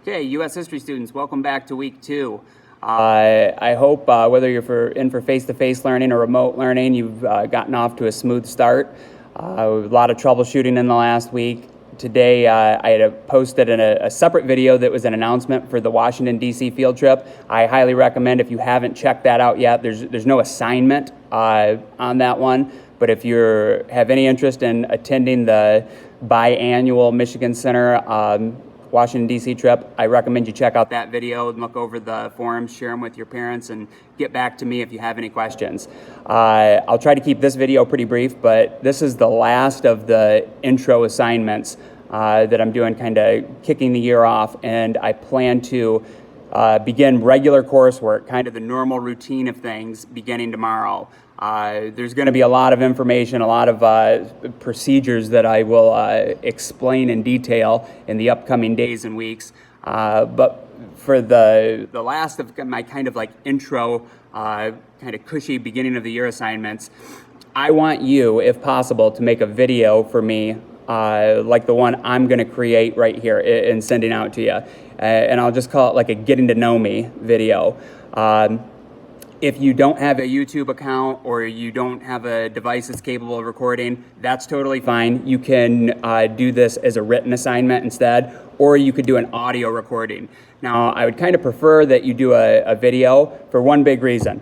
Okay, U.S. history students, welcome back to week 2. I hope whether you're in for face-to-face learning or remote learning, you've gotten off to a smooth start. A lot of troubleshooting in the last week. Today, I had posted a separate video that was an announcement for the Washington, D.C. field trip. I highly recommend, if you haven't checked that out yet, there's no assignment on that one, but if you have any interest in attending the biannual Michigan Center Washington, D.C. trip, I recommend you check out that video and look over the forums, share them with your parents, and get back to me if you have any questions. I'll try to keep this video pretty brief, but this is the last of the intro assignments that I'm doing, kind of kicking the year off, and I plan to begin regular coursework, kind of the normal routine of things, beginning tomorrow. There's going to be a lot of information, a lot of procedures that I will explain in detail in the upcoming days and weeks. But for the last of my kind of like intro, kind of cushy beginning of the year assignments, I want you, if possible, to make a video for me like the one I'm going to create right here and sending out to you. And I'll just call it like a getting to know me video. If you don't have a YouTube account or you don't have a device that's capable of recording, that's totally fine. You can do this as a written assignment instead, or you could do an audio recording. Now, I would kind of prefer that you do a video for one big reason.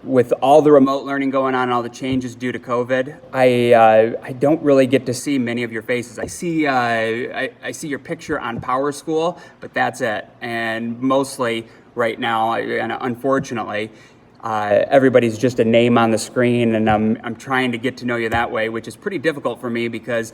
With all the remote learning going on and all the changes due to COVID, I don't really get to see many of your faces. I see your picture on PowerSchool, but that's it. And mostly right now, and unfortunately, everybody's just a name on the screen, and I'm trying to get to know you that way, which is pretty difficult for me because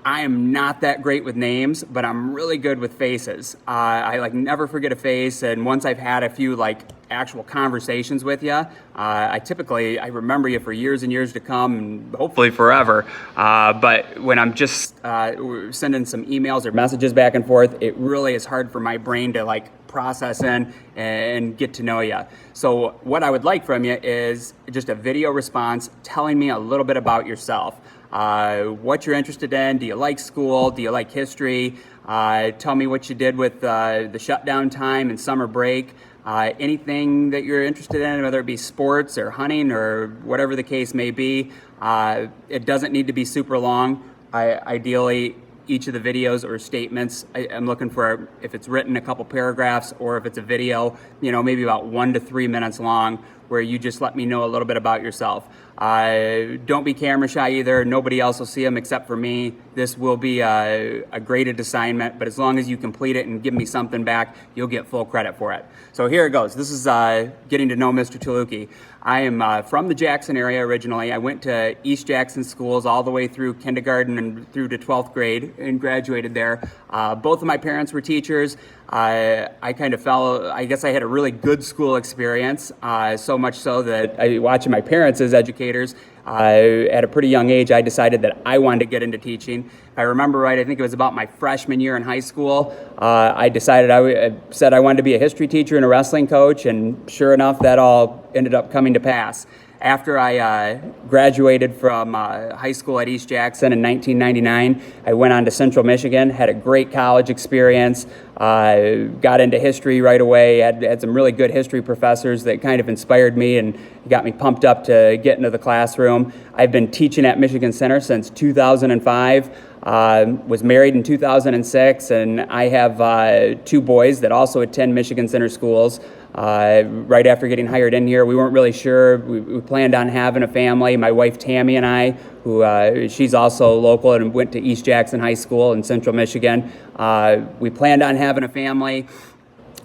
I am not that great with names, but I'm really good with faces. I like never forget a face, and once I've had a few like actual conversations with you, I remember you for years and years to come, and hopefully forever. But when I'm just sending some emails or messages back and forth, it really is hard for my brain to like process in and get to know you. So what I would like from you is just a video response telling me a little bit about yourself. What you're interested in. Do you like school? Do you like history? Tell me what you did with the shutdown time and summer break. Anything that you're interested in, whether it be sports or hunting or whatever the case may be. It doesn't need to be super long. Ideally, each of the videos or statements, I'm looking for, if it's written, a couple paragraphs, or if it's a video, maybe about 1 to 3 minutes long, where you just let me know a little bit about yourself. Don't be camera shy either. Nobody else will see them except for me. This will be a graded assignment, but as long as you complete it and give me something back, you'll get full credit for it. So here it goes. This is getting to know Mr. Chaluki. I am from the Jackson area originally. I went to East Jackson schools all the way through kindergarten and through to 12th grade and graduated there. Both of my parents were teachers. I kind of I guess I had a really good school experience, so much so that watching my parents as educators, at a pretty young age, I decided that I wanted to get into teaching. If I remember right, I think it was about my freshman year in high school. I decided I said I wanted to be a history teacher and a wrestling coach, and sure enough, that all ended up coming to pass. After I graduated from high school at East Jackson in 1999, I went on to Central Michigan, had a great college experience, got into history right away, had some really good history professors that kind of inspired me and got me pumped up to get into the classroom. I've been teaching at Michigan Center since 2005. Was married in 2006, and I have 2 boys that also attend Michigan Center schools. Right after getting hired in here, we weren't really sure. We planned on having a family. My wife Tammy and I, who she's also local and went to East Jackson High School in Central Michigan. We planned on having a family.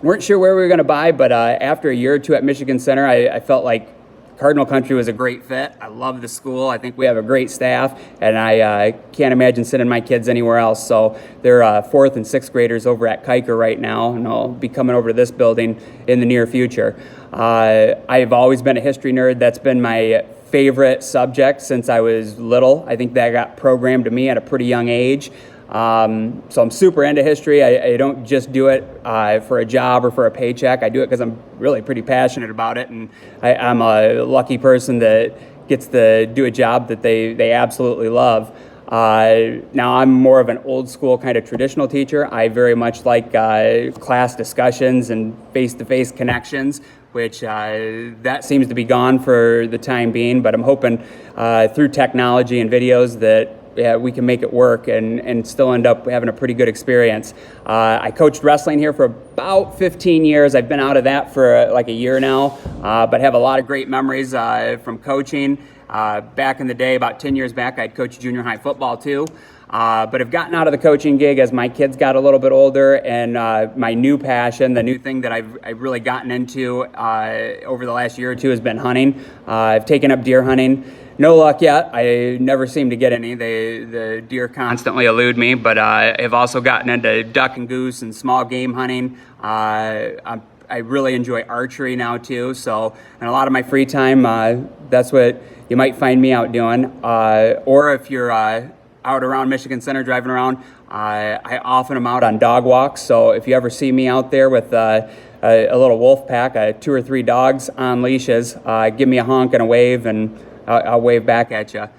Weren't sure where we were going to buy, but after a year or 2 at Michigan Center, I felt like Cardinal Country was a great fit. I love the school. I think we have a great staff, and I can't imagine sending my kids anywhere else. So they're 4th and 6th graders over at Kiker right now, and I'll be coming over to this building in the near future. I've always been a history nerd. That's been my favorite subject since I was little. I think that got programmed to me at a pretty young age. So I'm super into history. I don't just do it for a job or for a paycheck. I do it because I'm really pretty passionate about it, and I'm a lucky person that gets to do a job that they absolutely love. Now I'm more of an old school kind of traditional teacher. I very much like class discussions and face-to-face connections, which that seems to be gone for the time being, but I'm hoping through technology and videos that we can make it work and still end up having a pretty good experience. I coached wrestling here for about 15 years. I've been out of that for like a year now, but have a lot of great memories from coaching. Back in the day, about 10 years back, I'd coached junior high football too. But I've gotten out of the coaching gig as my kids got a little bit older, and my new passion, the new thing that I've really gotten into over the last year or two has been hunting. I've taken up deer hunting. No luck yet. I never seem to get any. The deer constantly elude me, but I've also gotten into duck and goose and small game hunting. I really enjoy archery now too, so in a lot of my free time, that's what you might find me out doing. Or if you're out around Michigan Center driving around, I often am out on dog walks, so if you ever see me out there with a little wolf pack, 2 or 3 dogs on leashes, give me a honk and a wave, and I'll wave back at you.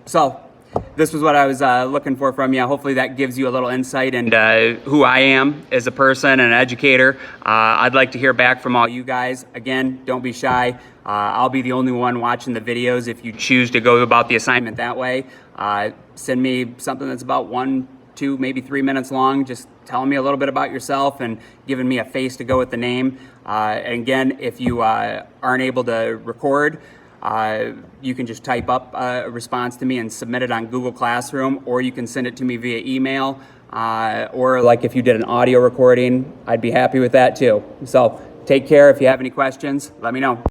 So this was what I was looking for from you. Hopefully that gives you a little insight into who I am as a person and an educator. I'd like to hear back from all you guys. Again, don't be shy. I'll be the only one watching the videos. If you choose to go about the assignment that way, send me something that's about 1, 2, maybe 3 minutes long, just telling me a little bit about yourself and giving me a face to go with the name. And again, if you aren't able to record, you can just type up a response to me and submit it on Google Classroom, or you can send it to me via email, or like if you did an audio recording, I'd be happy with that too. So take care. If you have any questions, let me know.